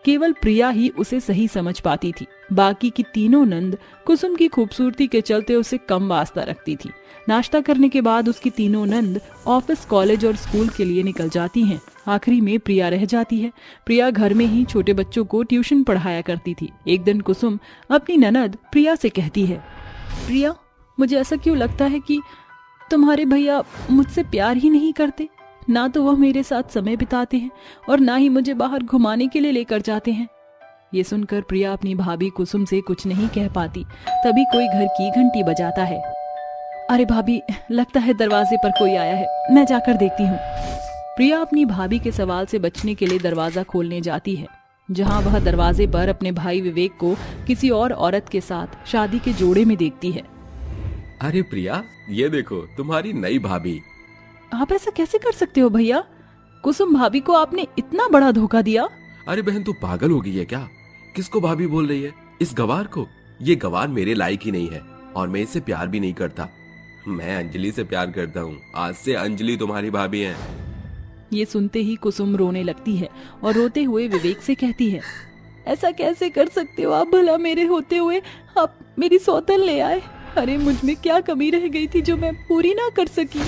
केवल प्रिया ही उसे सही समझ पाती थी। बाकी की तीनों नंद कुसुम की खूबसूरती के चलते उसे कम वास्ता रखती थी। नाश्ता करने के बाद उसकी तीनों नंद ऑफिस, कॉलेज और स्कूल के लिए निकल जाती हैं। आखिरी में प्रिया रह जाती है। प्रिया घर में ही छोटे बच्चों को ट्यूशन पढ़ाया करती थी। एक दिन कुसुम अपनी ननद प्रिया से कहती है, प्रिया, मुझे ऐसा क्यों लगता है कि तुम्हारे भैया मुझसे प्यार ही नहीं करते। ना तो वह मेरे साथ समय बिताते हैं और ना ही मुझे बाहर घुमाने के लिए लेकर जाते हैं। ये सुनकर प्रिया अपनी भाभी कुसुम से कुछ नहीं कह पाती। तभी कोई घर की घंटी बजाता है। अरे भाभी, लगता है दरवाजे पर कोई आया है, मैं जाकर देखती हूँ। प्रिया अपनी भाभी के सवाल से बचने के लिए दरवाजा खोलने जाती है, जहाँ वह दरवाजे पर अपने भाई विवेक को किसी और औरत के साथ शादी के जोड़े में देखती है। अरे प्रिया, ये देखो तुम्हारी नई भाभी। आप ऐसा कैसे कर सकते हो भैया? कुसुम भाभी को आपने इतना बड़ा धोखा दिया। अरे बहन, तू पागल हो गई है क्या? किसको भाभी बोल रही है? इस गवार को? ये गवार मेरे लायक ही नहीं है और मैं इससे प्यार भी नहीं करता। मैं अंजलि से प्यार करता हूँ। आज से अंजलि तुम्हारी भाभी है। ये सुनते ही कुसुम रोने लगती है और रोते हुए विवेक से कहती है, ऐसा कैसे कर सकते हो आप? भला मेरे होते हुए आप मेरी सौतन ले आए। अरे मुझ में क्या कमी रह गई थी जो मैं पूरी ना कर सकी?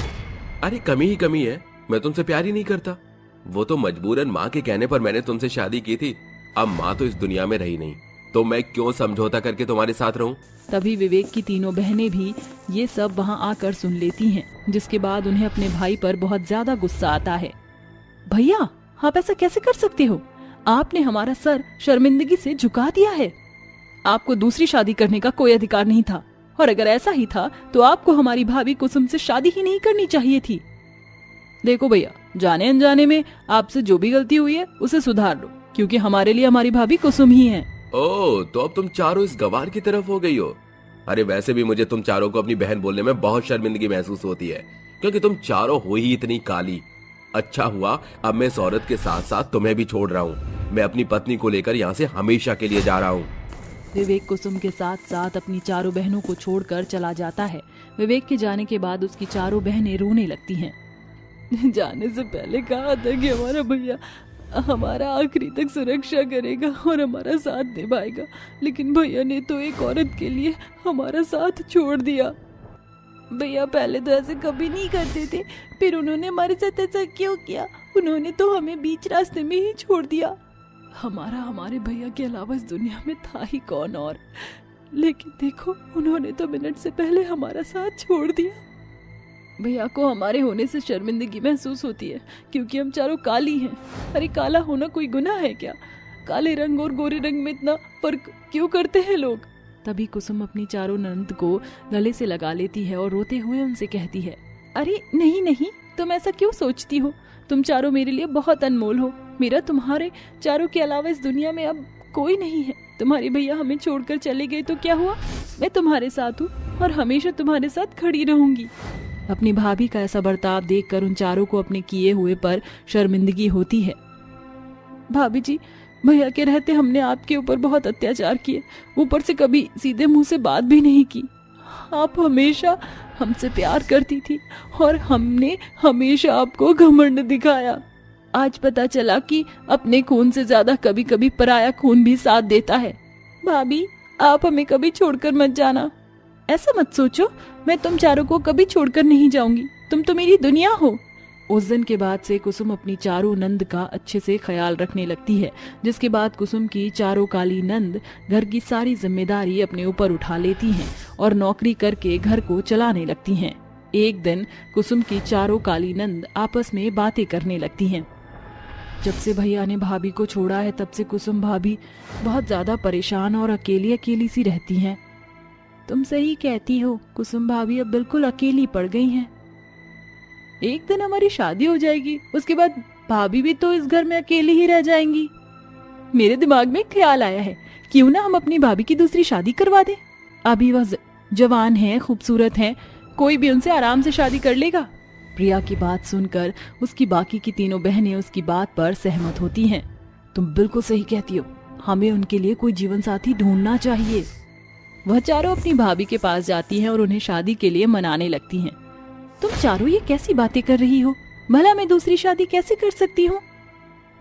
अरे कमी ही कमी है, मैं तुमसे प्यार ही नहीं करता। वो तो मजबूरन माँ के कहने पर मैंने तुमसे शादी की थी। अब माँ तो इस दुनिया में रही नहीं, तो मैं क्यों समझौता करके तुम्हारे साथ रहूं? तभी विवेक की तीनों बहनें भी ये सब वहाँ आकर सुन लेती हैं, जिसके बाद उन्हें अपने भाई पर बहुत ज्यादा गुस्सा आता है। भैया, आप ऐसा कैसे कर सकते हो? आपने हमारा सर शर्मिंदगी से झुका दिया है। आपको दूसरी शादी करने का कोई अधिकार नहीं था, और अगर ऐसा ही था तो आपको हमारी भाभी कुसुम से शादी ही नहीं करनी चाहिए थी। देखो भैया, जाने अनजाने में आपसे जो भी गलती हुई है उसे सुधार लो, क्योंकि हमारे लिए हमारी भाभी कुसुम ही है। ओह, तो अब तुम चारों इस गवार की तरफ हो गई हो। अरे वैसे भी मुझे तुम चारों को अपनी बहन बोलने में बहुत शर्मिंदगी महसूस होती है, क्योंकि तुम चारों हो ही इतनी काली। अच्छा हुआ अब मैं इस औरत के साथ साथ तुम्हें भी छोड़ रहा हूँ। मैं अपनी पत्नी को लेकर यहाँ से हमेशा के लिए जा रहा हूँ। विवेक कुसुम के साथ साथ अपनी चारों बहनों को छोड़कर चला जाता है। विवेक के जाने के बाद उसकी चारों बहनें रोने लगती हैं। जाने से पहले कहा था कि हमारा भैया हमारा आखिरी तक सुरक्षा करेगा और हमारा साथ निभाएगा, लेकिन भैया ने तो एक औरत के लिए हमारा साथ छोड़ दिया। भैया पहले तो ऐसे कभी नहीं करते थे, फिर उन्होंने हमारे साथ ऐसा क्यों किया? उन्होंने तो हमें बीच रास्ते में ही छोड़ दिया। हमारे भैया के अलावा इस दुनिया में था ही कौन और। लेकिन देखो, उन्होंने तो मिनट से पहले हमारा साथ छोड़ दिया। भैया को हमारे होने से शर्मिंदगी महसूस होती है, क्योंकि हम चारों काली हैं। अरे काला होना कोई गुनाह है क्या? काले रंग और गोरे रंग में इतना फर्क क्यों करते हैं लोग? तभी कुसुम अपनी चारों नंद को गले से लगा लेती है और रोते हुए उनसे कहती है, अरे नहीं नहीं, तुम ऐसा क्यों सोचती हो? तुम चारों मेरे लिए बहुत अनमोल हो। मेरा तुम्हारे चारों के अलावा इस दुनिया में अब कोई नहीं है। तुम्हारे भैया हमें छोड़कर चले गए तो क्या हुआ? मैं तुम्हारे साथ हूँ और हमेशा तुम्हारे साथ खड़ी रहूंगी। अपनी भाभी का ऐसा बर्ताव देखकर उन चारों को अपने किए हुए पर शर्मिंदगी होती है। भाभी जी, भैया के रहते हमने आपके ऊपर बहुत अत्याचार किए, ऊपर से कभी सीधे मुंह से बात भी नहीं की। आप हमेशा हमसे प्यार करती थी और हमने हमेशा आपको घमंड दिखाया। आज पता चला कि अपने खून से ज्यादा कभी कभी पराया खून भी साथ देता है। भाभी, आप हमें कभी छोड़कर मत जाना। ऐसा मत सोचो, मैं तुम चारों को कभी छोड़कर नहीं जाऊंगी। तुम तो मेरी दुनिया हो। उस दिन के बाद से कुसुम अपनी चारों नंद का अच्छे से ख्याल रखने लगती है, जिसके बाद कुसुम की चारों काली नंद घर की सारी जिम्मेदारी अपने ऊपर उठा लेती हैं और नौकरी करके घर को चलाने लगती हैं। एक दिन कुसुम की चारों काली नंद आपस में बातें करने लगती हैं। जब से भैया ने भाभी को छोड़ा है तब से कुसुम भाभी बहुत ज्यादा परेशान और अकेली अकेली सी रहती हैं। तुम सही कहती हो, कुसुम भाभी अब बिल्कुल अकेली पड़ गई हैं। एक दिन हमारी शादी हो जाएगी, उसके बाद भाभी भी तो इस घर में अकेली ही रह जाएंगी। मेरे दिमाग में ख्याल आया है, क्यों ना हम अपनी भाभी की दूसरी शादी करवा दें। अभी वह जवान हैं, खूबसूरत हैं, कोई भी उनसे आराम से शादी कर लेगा। प्रिया की बात सुनकर उसकी बाकी की तीनों बहनें उसकी बात पर सहमत होती हैं। तुम बिल्कुल सही कहती हो, हमें उनके लिए कोई जीवन साथी ढूंढना चाहिए। वह चारों अपनी भाभी के पास जाती हैं और उन्हें शादी के लिए मनाने लगती हैं। तुम चारों ये कैसी बातें कर रही हो? भला मैं दूसरी शादी कैसे कर सकती हूँ?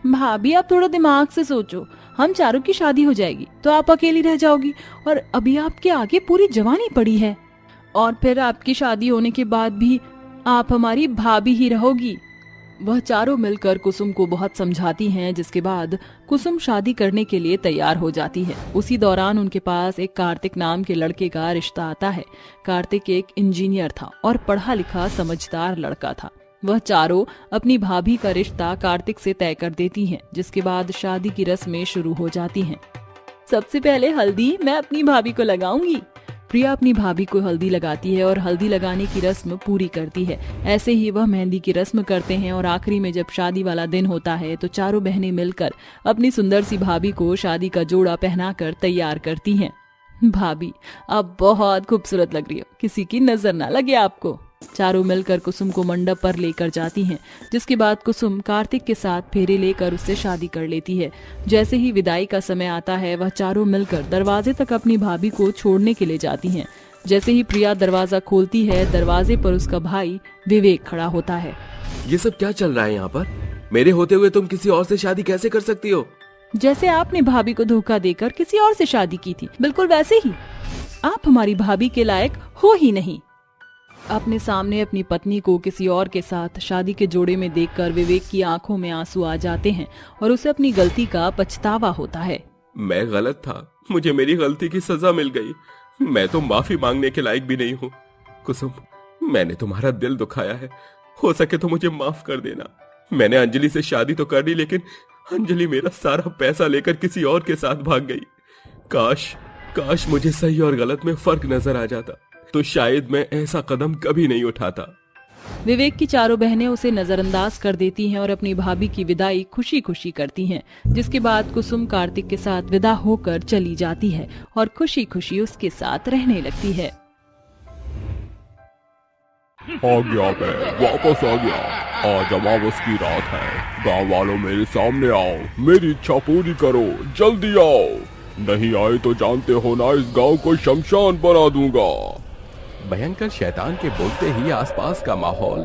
भाभी, आप थोड़ा दिमाग से सोचो। हम चारों की शादी हो जाएगी तो आप अकेली रह जाओगी और अभी आपके आगे पूरी जवानी पड़ी है, और फिर आपकी शादी होने के बाद भी आप हमारी भाभी ही रहोगी। वह चारों मिलकर कुसुम को बहुत समझाती हैं, जिसके बाद कुसुम शादी करने के लिए तैयार हो जाती है। उसी दौरान उनके पास एक कार्तिक नाम के लड़के का रिश्ता आता है। कार्तिक एक इंजीनियर था और पढ़ा लिखा समझदार लड़का था। वह चारों अपनी भाभी का रिश्ता कार्तिक से तय कर देती हैं, जिसके बाद शादी की रस्में शुरू हो जाती हैं। सबसे पहले हल्दी मैं अपनी भाभी को लगाऊंगी। प्रिया अपनी भाभी को हल्दी लगाती है और हल्दी लगाने की रस्म पूरी करती है। ऐसे ही वह मेहंदी की रस्म करते हैं और आखिरी में जब शादी वाला दिन होता है तो चारों बहनें मिलकर अपनी सुंदर सी भाभी को शादी का जोड़ा पहनाकर तैयार करती हैं। भाभी, आप बहुत खूबसूरत लग रही हो, किसी की नजर ना लगे आपको। चारों मिलकर कुसुम को मंडप पर लेकर जाती हैं, जिसके बाद कुसुम कार्तिक के साथ फेरे लेकर उससे शादी कर लेती है। जैसे ही विदाई का समय आता है, वह चारों मिलकर दरवाजे तक अपनी भाभी को छोड़ने के लिए जाती हैं। जैसे ही प्रिया दरवाजा खोलती है, दरवाजे पर उसका भाई विवेक खड़ा होता है। ये सब क्या चल रहा है यहाँ पर? मेरे होते हुए तुम किसी और से शादी कैसे कर सकती हो? जैसे आपने भाभी को धोखा देकर किसी और से शादी की थी, बिल्कुल वैसे ही आप हमारी भाभी के लायक हो ही नहीं। अपने सामने अपनी पत्नी को किसी और के साथ शादी के जोड़े में देखकर विवेक की आंखों में आंसू आ जाते हैं और उसे अपनी गलती का पछतावा होता है। मैं गलत था, मुझे मेरी गलती की सजा मिल गई। मैं तो माफी मांगने के लायक भी नहीं हूँ। कुसुम, मैंने तुम्हारा दिल दुखाया है, हो सके तो मुझे माफ कर देना। मैंने अंजलि से शादी तो कर ली, लेकिन अंजलि मेरा सारा पैसा लेकर किसी और के साथ भाग गई। काश मुझे सही और गलत में फर्क नजर आ जाता तो शायद मैं ऐसा कदम कभी नहीं उठाता। विवेक की चारों बहनें उसे नजरअंदाज कर देती हैं और अपनी भाभी की विदाई खुशी खुशी करती हैं, जिसके बाद कुसुम कार्तिक के साथ विदा होकर चली जाती है और खुशी खुशी उसके साथ रहने लगती है। आ गया, मैं वापस आ गया। आज अमावस की रात है। गांव वालों, मेरे सामने आओ, मेरी इच्छा पूरी करो, जल्दी आओ। नहीं आए तो जानते हो ना, इस गांव को शमशान बना दूंगा। भयंकर शैतान के बोलते ही आसपास का माहौल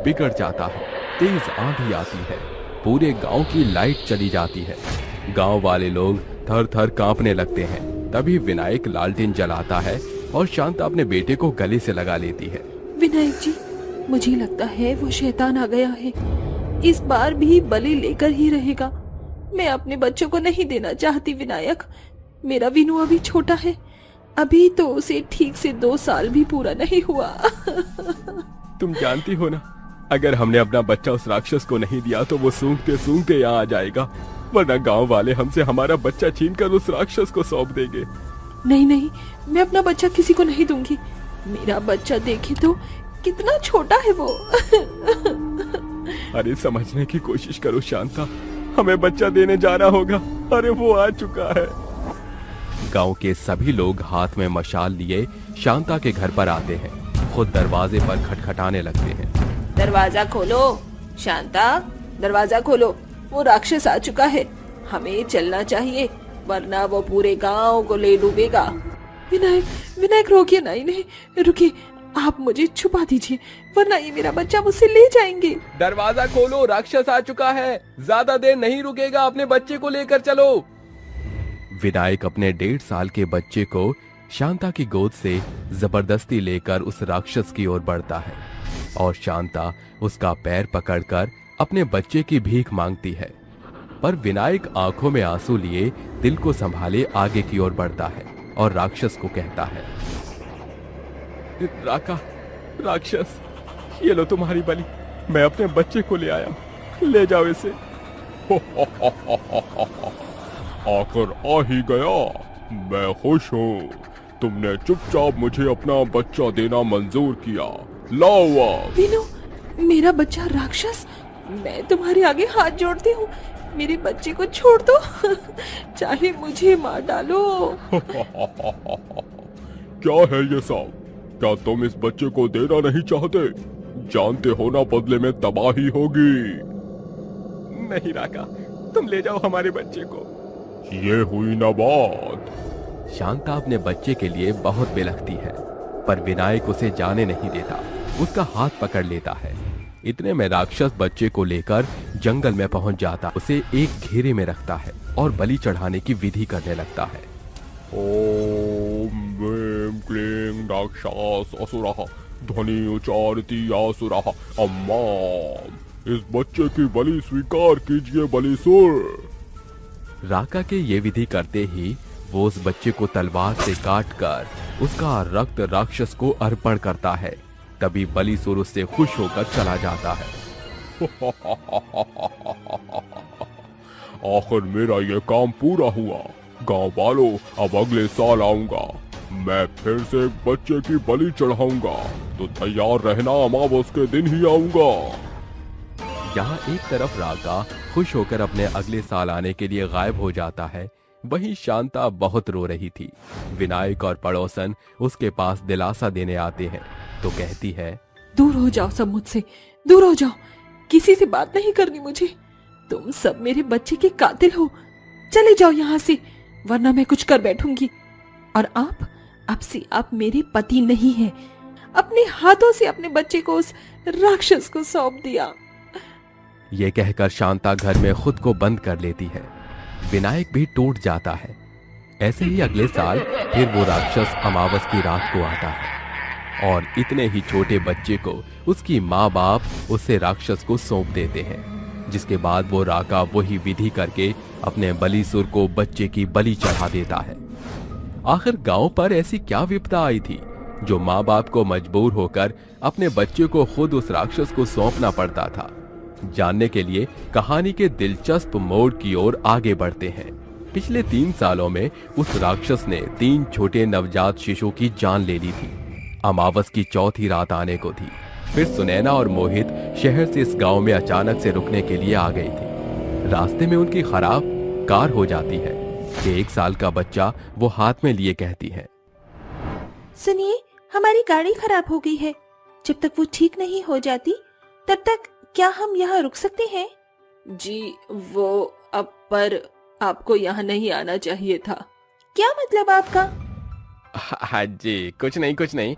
बिगड़ जाता है। तेज आंधी आती है, पूरे गांव की लाइट चली जाती है। गांव वाले लोग थर थर कांपने लगते हैं। तभी विनायक लालटेन जलाता है और शांता अपने बेटे को गले से लगा लेती है। विनायक जी, मुझे लगता है वो शैतान आ गया है। इस बार भी बलि लेकर ही रहेगा। मैं अपने बच्चों को नहीं देना चाहती विनायक। मेरा विनू अभी छोटा है, अभी तो उसे ठीक से 2 साल भी पूरा नहीं हुआ। तुम जानती हो ना, अगर हमने अपना बच्चा उस राक्षस को नहीं दिया तो वो सूंघते सूंघते यहाँ आ जाएगा, वरना गांव वाले हमसे हमारा बच्चा छीनकर उस राक्षस को सौंप देंगे। नहीं, मैं अपना बच्चा किसी को नहीं दूंगी। मेरा बच्चा देखे तो कितना छोटा है वो। अरे समझने की कोशिश करो शांता, हमें बच्चा देने जाना होगा। अरे वो आ चुका है। गांव के सभी लोग हाथ में मशाल लिए शांता के घर पर आते हैं। खुद दरवाजे पर खटखटाने लगते हैं। दरवाजा खोलो शांता, दरवाजा खोलो, वो राक्षस आ चुका है। हमें चलना चाहिए, वरना वो पूरे गांव को ले डूबेगा। विनायक, विनायक रोकिए ना इन्हें, रुकिए, आप मुझे छुपा दीजिए, वरना ये मेरा बच्चा मुझसे ले जाएंगे। दरवाजा खोलो, राक्षस आ चुका है, ज्यादा देर नहीं रुकेगा, अपने बच्चे को लेकर चलो। विनायक अपने 1.5 साल के बच्चे को शांता की गोद से जबरदस्ती लेकर उस राक्षस की ओर बढ़ता है और शांता उसका पैर पकड़कर अपने बच्चे की भीख मांगती है। पर विनायक आंखों में आंसू लिए दिल को संभाले आगे की ओर बढ़ता है और राक्षस को कहता है, राक्षस, ये लो तुम्हारी बलि, मैं अपने बच्चे को ले आया, ले जाओ इसे। आकर आ ही गया, मैं खुश हूँ। तुमने चुपचाप मुझे अपना बच्चा देना मंजूर किया। लाओ अब। विनु, मेरा बच्चा राक्षस, मैं तुम्हारे आगे हाथ जोड़ती हूँ, मेरे बच्चे को छोड़ दो, चाहे मुझे मार डालो। क्या है ये सब? क्या तुम इस बच्चे को देना नहीं चाहते? जानते हो ना बदले में तबाही होगी। नहीं राका, तुम ले जाओ हमारे बच्चे को। ये हुई ना बात। शांता अपने बच्चे के लिए बहुत बिलखती है, पर विनायक उसे जाने नहीं देता, उसका हाथ पकड़ लेता है। इतने में राक्षस बच्चे को लेकर जंगल में पहुंच जाता, उसे एक घेरे में रखता है और बलि चढ़ाने की विधि करने लगता है। ओम वें क्लीं दाक्षास असुरः ध्वनि उच्चारति आसुरः अम्मा। इस बच्चे की बलि स्वीकार कीजिए बलिसुर। राका के ये विधि करते ही वो उस बच्चे को तलवार से काटकर उसका रक्त राक्षस को अर्पण करता है। तभी बलिसुर उससे खुश होकर चला जाता है। आखिर मेरा ये काम पूरा हुआ। गांव वालों, अब अगले साल आऊंगा, मैं फिर से एक बच्चे की बलि चढ़ाऊंगा, तो तैयार रहना, अमावस के दिन ही आऊंगा। यहाँ एक तरफ राका खुश होकर अपने अगले साल आने के लिए गायब हो जाता है, वहीं शांता बहुत रो रही थी। विनायक और पड़ोसन उसके पास दिलासा देने आते हैं तो कहती है, दूर हो जाओ सब मुझसे, दूर हो जाओ, किसी से बात नहीं करनी मुझे। तुम सब मेरे बच्चे के कातिल हो, चले जाओ यहाँ से, वरना मैं कुछ कर बैठूंगी। और आप, अब से आप मेरे पति नहीं हैं। अपने हाथों से अपने बच्चे को उस राक्षस को सौंप दिया। ये कहकर शांता घर में खुद को बंद कर लेती है। विनायक भी टूट जाता है। ऐसे ही अगले साल फिर वो राक्षस अमावस की रात को आता है और इतने ही छोटे बच्चे को उसकी माँ बाप उससे राक्षस को सौंप देते हैं, जिसके बाद वो राका वही विधि करके अपने बलिसुर को बच्चे की बलि चढ़ा देता है। आखिर गांव पर ऐसी क्या विपदा आई थी जो माँ बाप को मजबूर होकर अपने बच्चे को खुद उस राक्षस को सौंपना पड़ता था? जानने के लिए कहानी के दिलचस्प मोड़ की ओर आगे बढ़ते हैं। पिछले 3 सालों में उस राक्षस ने 3 छोटे नवजात शिशुओं की जान ले ली थी। अमावस की चौथी रात आने को थी। फिर सुनैना और मोहित शहर से इस गांव में अचानक से रुकने के लिए आ गई थी। रास्ते में उनकी खराब कार हो जाती है कि 1 साल का बच्चा वो हाथ में लिए कहती है, सुनिए, हमारी गाड़ी खराब हो गई है, जब तक वो ठीक नहीं हो जाती तब तक क्या हम यहाँ रुक सकते हैं? जी वो, अब पर आपको यहाँ नहीं आना चाहिए था। क्या मतलब आपका? हाँ जी, कुछ नहीं,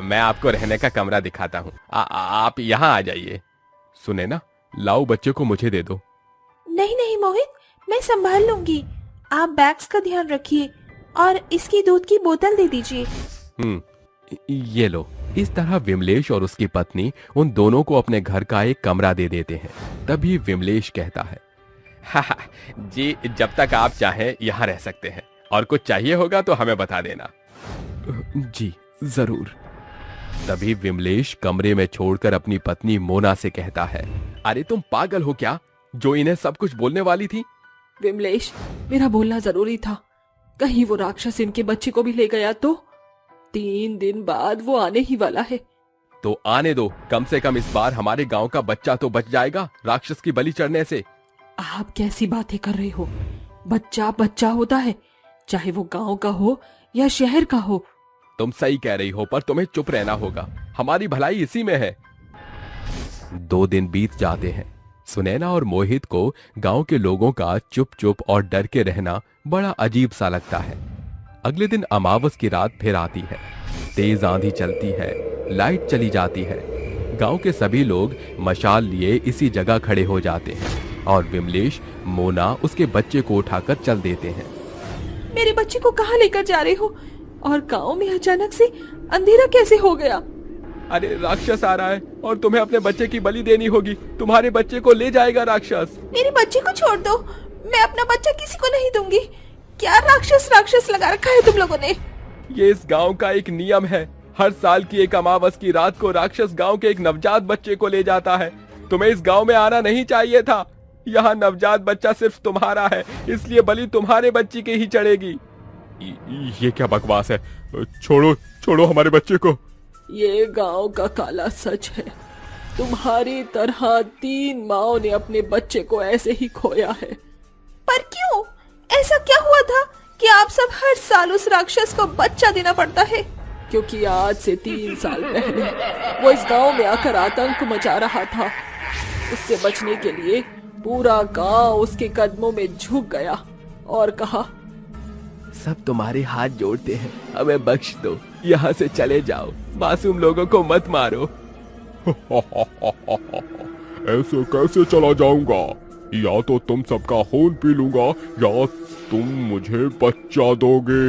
मैं आपको रहने का कमरा दिखाता हूँ, आप यहाँ आ जाइए। सुने ना, लाओ बच्चे को मुझे दे दो। नहीं नहीं मोहित, मैं संभाल लूंगी, आप बैग्स का ध्यान रखिए और इसकी दूध की बोतल दे दीजिए। ये लो। इस तरह विमलेश और उसकी पत्नी उन दोनों को अपने घर का एक कमरा दे देते हैं। तभी विमलेश कहता है, हाँ जी, जब तक आप चाहें यहाँ रह सकते हैं, और कुछ चाहिए होगा तो हमें बता देना। जी जरूर। तभी विमलेश कमरे में छोड़कर अपनी पत्नी मोना से कहता है, अरे तुम पागल हो क्या, जो इन्हें सब कुछ बोलने वाली थी? विमलेश, मेरा बोलना जरूरी था, कहीं वो राक्षस इनके बच्चे को भी ले गया तो? 3 दिन बाद वो आने ही वाला है। तो आने दो, कम से कम इस बार हमारे गांव का बच्चा तो बच जाएगा राक्षस की बलि चढ़ने से। आप कैसी बातें कर रहे हो? बच्चा बच्चा होता है, चाहे वो गांव का हो या शहर का हो। तुम सही कह रही हो, पर तुम्हें चुप रहना होगा, हमारी भलाई इसी में है। 2 दिन बीत जाते हैं। सुनैना और मोहित को गांव के लोगों का चुप चुप और डर के रहना बड़ा अजीब सा लगता है। अगले दिन अमावस की रात फिर आती है। तेज आंधी चलती है, लाइट चली जाती है। गांव के सभी लोग मशाल लिए इसी जगह खड़े हो जाते हैं और विमलेश मोना उसके बच्चे को उठाकर चल देते हैं। मेरे बच्चे को कहाँ लेकर जा रहे हो? और गांव में अचानक से अंधेरा कैसे हो गया? अरे राक्षस आ रहा है और तुम्हें अपने बच्चे की बलि देनी होगी। तुम्हारे बच्चे को ले जाएगा राक्षस। मेरे बच्चे को छोड़ दो, मैं अपना बच्चा किसी को नहीं दूंगी। क्या राक्षस राक्षस लगा रखा है तुम लोगों ने? ये इस गांव का एक नियम है। हर साल की एक अमावस की रात को राक्षस गांव के एक नवजात बच्चे को ले जाता है। तुम्हें इस गांव में आना नहीं चाहिए था। यहाँ नवजात बच्चा सिर्फ तुम्हारा है, इसलिए बलि तुम्हारे बच्चे की ही चढ़ेगी। ये क्या बकवास है? छोड़ो छोड़ो हमारे बच्चे को। ये गांव का काला सच है। तुम्हारी तरह 3 माओं ने अपने बच्चे को ऐसे ही खोया है। पर क्यों? ऐसा क्या हुआ था कि आप सब हर साल उस राक्षस को बच्चा देना पड़ता है? क्योंकि आज से 3 साल पहले वो इस गांव में आकर आतंक मचा रहा था। उससे बचने के लिए पूरा गांव उसके कदमों में झुक गया और कहा, सब तुम्हारे हाथ जोड़ते हैं, हमें बख्श दो, यहाँ से चले जाओ, मासूम लोगों को मत मारो। ऐसे कैसे चला जाऊंगा? या तो तुम सबका खून पी लूंगा या तुम मुझे बच्चा दोगे।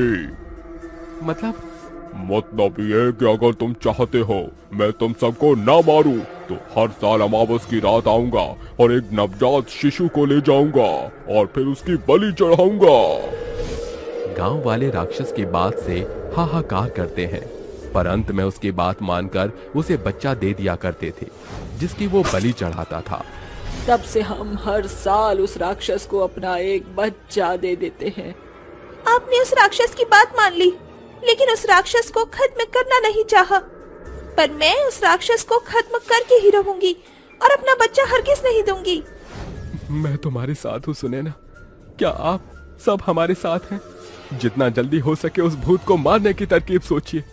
मतलब ये कि अगर तुम चाहते हो मैं तुम सबको ना मारूं तो हर साल अमावस की रात आऊंगा और एक नवजात शिशु को ले जाऊंगा और फिर उसकी बलि चढ़ाऊंगा। गांव वाले राक्षस की बात से हाहाकार करते हैं, पर अंत में उसकी बात मानकर उसे बच्चा दे दिया करते थे जिसकी वो बलि चढ़ाता था। तब से हम हर साल उस राक्षस को अपना एक बच्चा दे देते हैं। आपने उस राक्षस की बात मान ली, लेकिन उस राक्षस को खत्म करना नहीं चाहा। पर मैं उस राक्षस को खत्म करके ही रहूंगी और अपना बच्चा हरगिज नहीं दूंगी। मैं तुम्हारे साथ हूँ सुनैना। क्या आप सब हमारे साथ हैं? जितना जल्दी हो सके उस भूत को मारने की तरकीब सोचिए।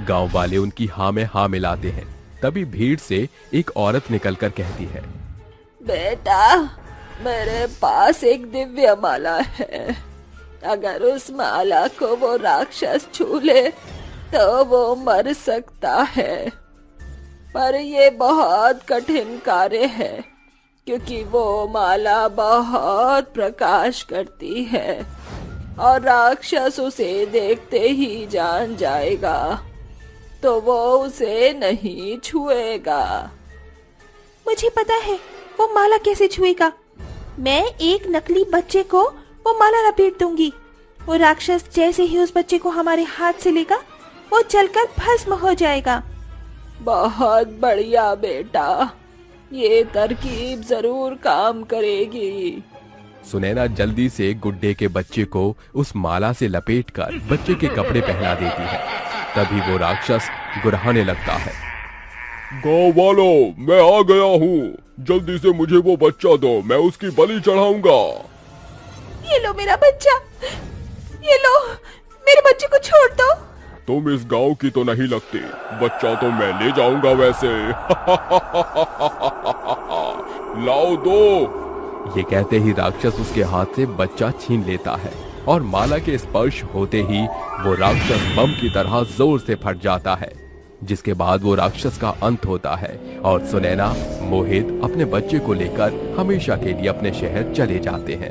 गांव वाले उनकी हाँ में हाँ मिलाते हैं। तभी भीड़ से एक औरत निकलकर कहती है, बेटा, मेरे पास एक दिव्य माला है। अगर उस माला को वो राक्षस छू ले तो वो मर सकता है। पर ये बहुत कठिन कार्य है क्योंकि वो माला बहुत प्रकाश करती है और राक्षस उसे देखते ही जान जाएगा, तो वो उसे नहीं छुएगा। मुझे पता है वो माला कैसे छुएगा। मैं एक नकली बच्चे को वो माला लपेट दूंगी। वो राक्षस जैसे ही उस बच्चे को हमारे हाथ से लेगा वो जलकर भस्म हो जाएगा। बहुत बढ़िया बेटा, ये तरकीब जरूर काम करेगी। सुनैना जल्दी से गुड्डे के बच्चे को उस माला से लपेटकर बच्चे के कपड़े पहना देती है। तभी वो राक्षस गुर्राने लगता है। गाँव वालों, मैं आ गया हूँ। जल्दी से मुझे वो बच्चा दो, मैं उसकी बलि चढ़ाऊंगा। ये लो मेरा बच्चा, ये लो, मेरे बच्चे को छोड़ दो। तुम इस गांव की तो नहीं लगती, बच्चा तो मैं ले जाऊंगा वैसे। लाओ दो। ये कहते ही राक्षस उसके हाथ से बच्चा छीन लेता है और माला के स्पर्श होते ही वो राक्षस बम की तरह जोर से फट जाता है, जिसके बाद वो राक्षस का अंत होता है और सुनैना मोहित अपने बच्चे को लेकर हमेशा के लिए अपने शहर चले जाते हैं।